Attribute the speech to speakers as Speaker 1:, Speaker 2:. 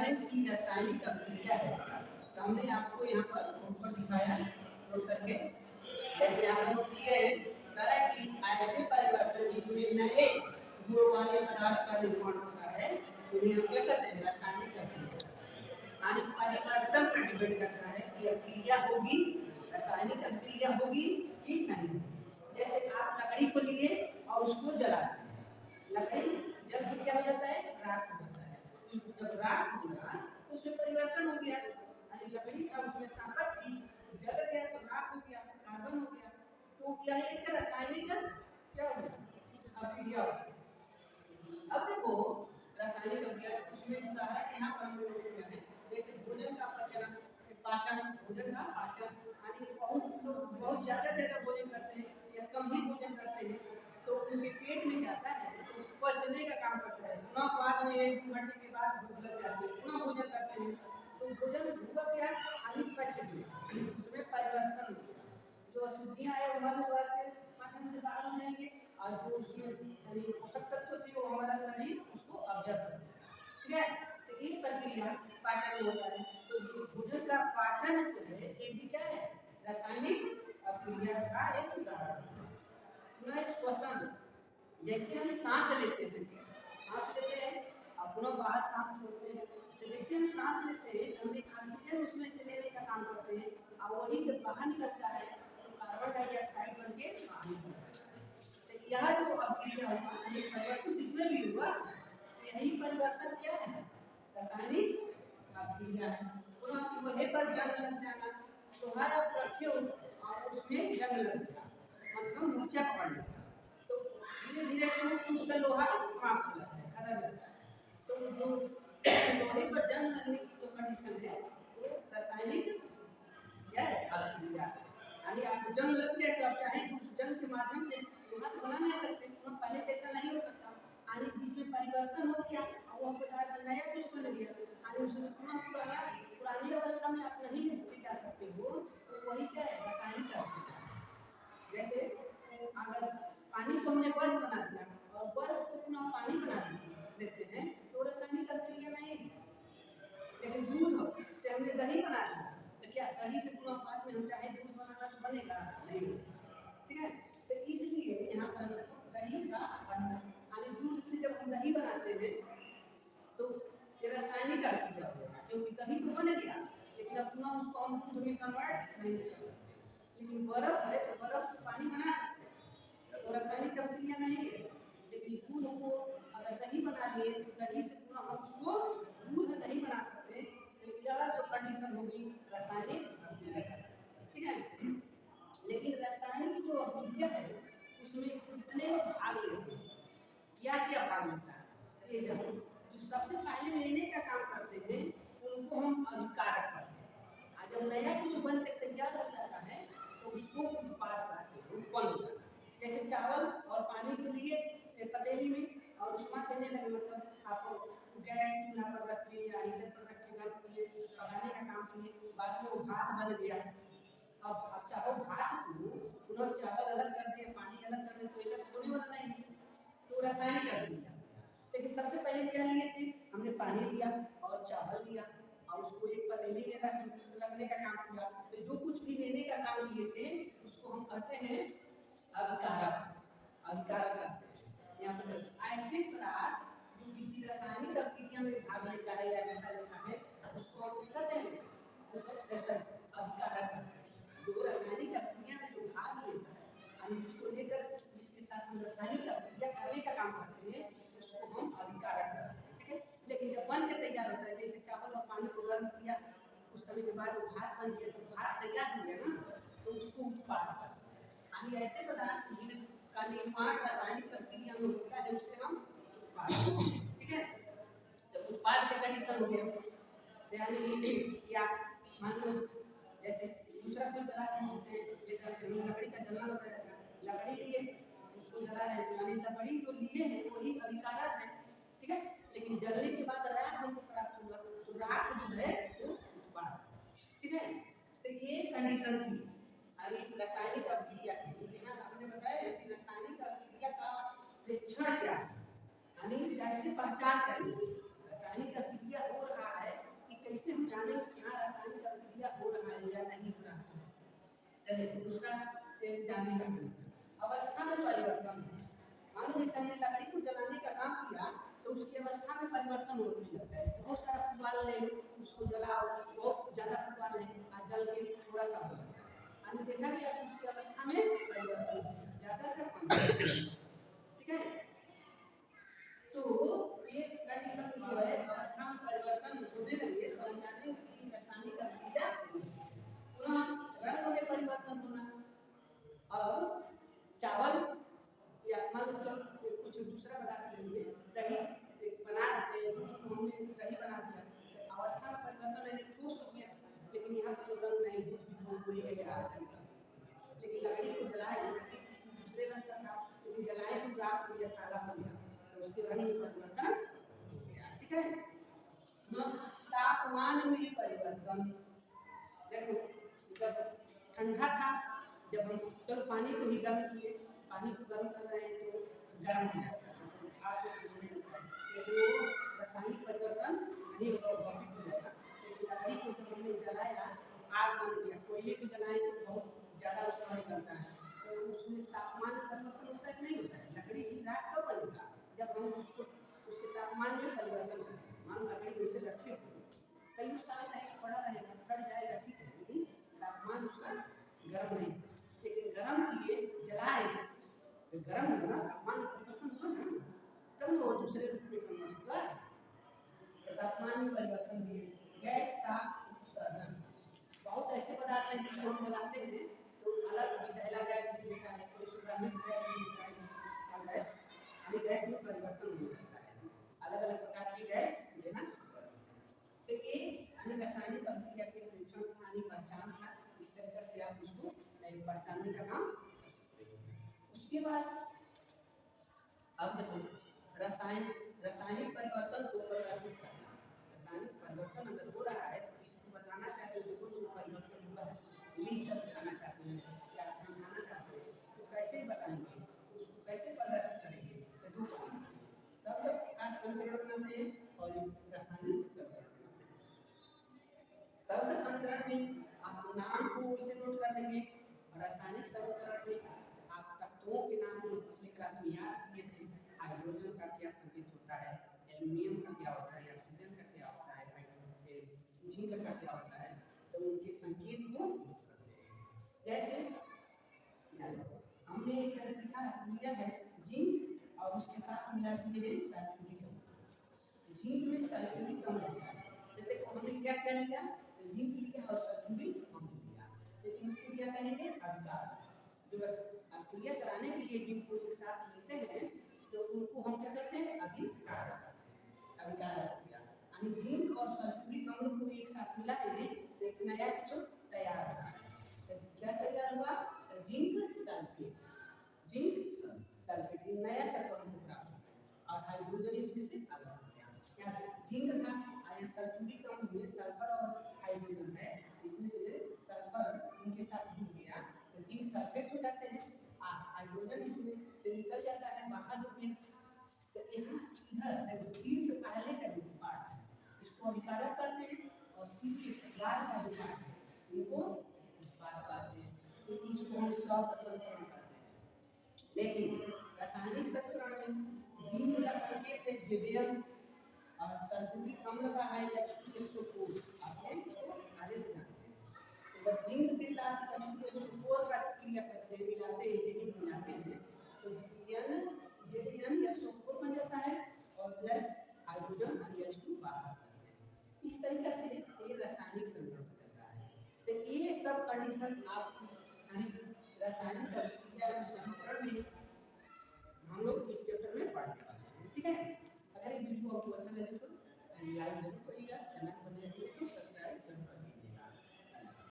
Speaker 1: भोजन की रासायनिक अभिक्रिया है। तो हमने आपको यहाँ पर ऊपर दिखाया नोट करके, जैसे यहाँ पर नोट किए हैं तरह की ऐसे परिवर्तन जिसमें नए गुणों वाले पदार्थ का निर्माण होता है, उन्हें हम क्या कहते हैं? रासायनिक अभिक्रिया। यानी परिवर्तन पर डिपेंड करता है कि अभिक्रिया होगी, रासायनिक अभिक्रिया होगी कि नहीं। जैसे आप लकड़ी को लिए और उसको जलाते हैं, लकड़ी जल के क्या हो जाता है? राख हो जाता है। जब राख हुआ तो उसमें परिवर्तन हो गया, यानी लकड़ी का उसमें ताकत थी, जल गया तो राख हो गया, कार्बन हो गया। तो क्या एक रासायनिक क्या हो गया? अभिक्रिया। अब देखो रासायनिक अभिक्रिया उसमें उदाहरण यहाँ पर हम लोग किया है, जैसे भोजन का पाचन, भोजन का पाचन, यानी बहुत लोग बहुत ज्यादा भोजन करते हैं या कम ही भोजन करते हैं, तो उनके पेट में जाता है तो पचने का काम करता है। पुनः बाद में 1-2 घंटे के बाद भूख लग जाती है, पुनः भोजन करते हैं, तो भोजन हुआ क्या? यानी पच गया, उसमें परिवर्तन हो गया। जो अशुद्धियां है वो मल द्वार के माध्यम से बाहर हो जाएंगे, और जो उसमें यानी पोषक तत्व थे वो हमारा शरीर उसको ऑब्जर्व कर लेगा। ठीक है, तो ये प्रक्रिया पाचन होता है। तो भोजन का पाचन जो है ये भी क्या है? रासायनिक अभिक्रिया का एक उदाहरण है। श्वसन, जैसे हम सांस लेते हैं और पुनः बाहर सांस छोड़ते हैं, तो जैसे हम सांस लेते हैं तो हम ऑक्सीजन उसमें से लेने का काम करते हैं, और वही जब बाहर निकलता है तो कार्बन डाइऑक्साइड बन के बाहर निकलता है। तो यह जो अभिक्रिया हुआ, यानी परिवर्तन जिसमें भी हुआ, यही परिवर्तन क्या है? रासायनिक अभिक्रिया है। पुनः लोहे पर जंग लग जाना, लोहा आप रखे हो और उसमें जंग लग गया, मतलब मूर्छा पकड़ लेता, तो धीरे धीरे टूट कर लोहा समाप्त हो जाता है, खत्म जाता है। तो जो लोहे पर जंग लगने की जो कंडीशन है वो रासायनिक क्या है? अभिक्रिया है। यानी आपको जंग लग गया तो आप चाहे तो उस जंग के माध्यम से लोहा तो बना नहीं सकते, पहले जैसा नहीं हो सकता, यानी जिसमें परिवर्तन हो गया और वह पदार्थ नया कुछ बन गया, यानी उससे पुनः पुरानी अवस्था में आप नहीं लेके जा सकते हो, तो वही क्या है? रासायनिक अभिक्रिया। जैसे अगर पानी को हमने बर्फ बना दिया और बर्फ को पुनः पानी बना लेते हैं तो रासायनिक अभिक्रिया नहीं है। लेकिन दूध से हमने दही बना दिया तो क्या दही से पुनः बाद में हम चाहे दूध बनाना तो बनेगा नहीं? ठीक है, तो इसलिए यहाँ पर दही का बनना, यानी दूध से जब हम दही बनाते हैं तो ये रासायनिक अभिक्रिया होगा, क्योंकि दही तो बन गया लेकिन अपना उसको हम दूध में कन्वर्ट नहीं कर सकते। लेकिन बर्फ है तो बर्फ पानी बना सकते हैं, तो रासायनिक अभिक्रिया नहीं है। लेकिन दूध को अगर दही बना लिए तो दही से पुनः हम उसको दूध नहीं बना सकते, तो यह जो कंडीशन होगी रासायनिक अभिक्रिया। ठीक है, लेकिन रासायनिक जो अभिक्रिया है उसमें कितने भाग लेते हैं, क्या क्या भाग लेता है? ये जो सबसे पहले लेने का काम करते हैं उनको हम अभिकारक कहते हैं, और जब नया कुछ बन के तैयार हो जाता है तो उसको उत्पाद कहते हैं, उत्पन्न होता है। जैसे चावल और पानी को लिए पतीली में और उष्मा देने लगे, मतलब आप गैस चूल्हा पर रख के या हीटर पर रख के गर्म किए, पकाने का काम किए, बाद में वो भात बन गया। अब चाहो भात को पुनः चावल अलग कर दे, पानी अलग कर दे, तो ऐसा होने वाला नहीं, तो रासायनिक अभिक्रिया। लेकिन सबसे पहले क्या लिए थे? हमने पानी लिया और चावल लिया और उसको एक पतीली में रखने का काम किया, तो जो कुछ भी लेने का काम किए थे उसको हम कहते हैं अभिकारक। अभिकारक कहते हैं। यहाँ पर ऐसे पदार्थ जो किसी रासायनिक अभिक्रिया में भाग लेता है या हिस्सा लेता है उसको हम क्या कहते हैं? अभिकारक कहते हैं। जो रासायनिक अभिक्रिया में जो भाग लेता है, यानी जिसको लेकर जिसके साथ हम रासायनिक अभिक्रिया करने का काम करते हैं उसको हम अभिकारक कहते हैं। ठीक है, लेकिन जब बन के तैयार होता है, जैसे चावल और पानी को गर्म किया, कुछ समय के बाद वो भात बन गया, तो भात तैयार हो गया ना, तो उसको उत्पाद कहते हैं। यानी ऐसे पदार्थ का निर्माण रासायनिक प्रक्रिया में होता है उसे हम उत्पाद। ठीक है, तो उत्पाद का कंडीशन हो गया, यानी या मान लो जैसे दूसरा कोई पदार्थ होते हैं, जैसे लकड़ी का जलना बताया था, लकड़ी लिए उसको जला रहे हैं, यानी लकड़ी जो लिए हैं वही अभिकारक है। ठीक है, लेकिन जलने के बाद राख हमको प्राप्त हुआ, तो राख जो है वो उत्पाद। ठीक है, तो ये कंडीशन थी अभी रासायनिक अभिक्रिया की। यहाँ आपने बताया कि रासायनिक अभिक्रिया का प्रेक्षण क्या है, यानी कैसे पहचान करें रासायनिक अभिक्रिया हो रहा है जाने कि यहाँ रासायनिक अभिक्रिया हो रहा है या नहीं हो रहा है। चलिए दूसरा जानने का कंडीशन, अवस्था में परिवर्तन। मान लो जैसे हमने लकड़ी को जलाने का काम किया तो उसकी अवस्था में परिवर्तन होने लगता है। बहुत सारा पुआल ले लो, उसको जलाओ, बहुत ज्यादा पुआल है, आज जल के थोड़ा सा हो जाता है, हमने देखा कि उसकी अवस्था में परिवर्तन ज्यादातर कम, ठीक है। तो ये कंडीशन जो है अवस्था में परिवर्तन होने लगे तो हम जाने कि रासायनिक अभिक्रिया पुनः रंग में परिवर्तन होना। अब चावल या मान लो कुछ दूसरा पदार्थ लेंगे, दही बना रहे हैं, हमने दही बना दिया, अवस्था में परिवर्तन है, ठोस हो गया, लेकिन यहाँ तो रंग नहीं, दूध भी गया, लेकिन लकड़ी को जलाए, लकड़ी किसी दूसरे रंग का था, लेकिन जलाए तो राख हो गया, काला हो गया, तो उसके रंग में परिवर्तन हो गया, ठीक है। तापमान में परिवर्तन, देखो जब ठंडा था, जब हम चलो पानी को ही गर्म किए, पानी को गर्म कर रहे हैं तो गर्म हो जाता है, मतलब आग को गिरने लगता है, लेकिन वो रासायनिक परिवर्तन नहीं होगा, भौतिक हो जाएगा। लेकिन लकड़ी को जब हमने जलाया, आग बन गया, कोयले को जलाएं तो बहुत ज़्यादा उसका निकलता है, तो उसमें तापमान परिवर्तन होता है कि नहीं होता है। लकड़ी राख कब बनेगा, जब हम उसको उसके तापमान में परिवर्तन करें। मान लकड़ी वैसे रखे हो कई साल रहेगा, पड़ा रहेगा, सड़ जाएगा, ठीक है, लेकिन तापमान उसका गर्म नहीं, लेकिन गर्म किए जलाए तो गर्म होगा, तापमान परिवर्तन हुआ ना, तब वो दूसरे रूप में कन्वर्ट हुआ। तो तापमान में परिवर्तन भी गैस का उत्सर्जन, बहुत ऐसे पदार्थ हैं जिसको हम जलाते हैं तो अलग विषैला गैस भी देता है, कोई सुगंधित गैस भी देता है, गैस यानी गैस में परिवर्तन हो जाता है, अलग अलग प्रकार की गैस देना। तो ये यानी रासायनिक अभिक्रिया के परीक्षण यानी पहचान था, इस तरीके से आप उसको पहचानने का काम कर सकते हैं। उसके बाद अब देखो रासायनिक परिवर्तन को प्रदर्शित करना, रासायनिक परिवर्तन अगर हो रहा है तो किसी को बताना चाहते हैं देखो जो परिवर्तन हुआ है, लिख कर बताना चाहते हैं या समझाना चाहते हैं तो कैसे बताएंगे, उसको कैसे प्रदर्शित करेंगे। तो दो शब्द का संकरण बनाते हैं और रासायनिक संकरण। शब्द संकरण में आप नाम को इसे नोट कर देंगे, और रासायनिक संकरण में आप तत्वों के नाम को पिछले क्लास में याद किए थे, हाइड्रोजन का क्या संकेत होता है, एल्युमिनियम का क्या होता है, ऑक्सीजन का क्या होता है, जिंक का क्या होता है, तो उनके संकेत को जैसे हमने एक लिखा लिया है जिंक और उसके साथ मिला दिए हैं सल्फ्यूरिक अम्ल, जिंक में सल्फ्यूरिक अम्ल लिया है, तो देखो हमने क्या क्या लिया, जिंक लिया और सल्फ्यूरिक अम्ल लिया, लेकिन इनको क्या कहेंगे अभिकारक, जो बस क्रिया कराने के लिए जिंक को एक साथ लेते हैं तो उनको हम क्या कहते हैं अभिकारक, अभिकारक किया, यानी जिंक और सल्फ्यूरिक अम्ल को एक साथ मिला है तो एक नया कुछ तैयार हुआ है, तो क्या तैयार हुआ, जिंक सल्फेट, जिंक सल्फेट नया तत्व हमको प्राप्त हुआ और हाइड्रोजन इसमें से अलग हो गया, क्या जिंक था, आया सल्फ्यूरिक अम्ल में सल्फर और हाइड्रोजन है, इसमें से सल्फर इनके साथ जुड़ गया तो जिंक सल्फेट हो जाते हैं, हाइड्रोजन इसमें से निकल जाता है बाहर हो गया, तो यहाँ इधर तीन के पहले का जो पार्ट है इसको अभिकारक कहते हैं और तीन के बाद का जो पार्ट है इनको उत्पाद कहते हैं, तो इसको हम शब्द संकरण करते हैं। लेकिन रासायनिक संकरण में जिंक का संकेत है जेडियम और सल्फ्यूरिक अम्ल का है H2SO4, आपने इसको आगे से जानते हैं, तो जब जिंक के साथ H2SO4 का क्रिया करते हैं, मिलाते हैं, यही मिलाते हैं तो JnSO4 बन जाता है और प्लस हाइड्रोजन H2 बाहर करते हैं, इस तरीके से ये रासायनिक संकरण होता है। तो ये सब कंडीशन आप रासायनिक अभिक्रिया और संकरण में हम लोग इस चैप्टर में पढ़ने वाले हैं, ठीक है। अगर ये वीडियो आपको अच्छा लगे तो लाइक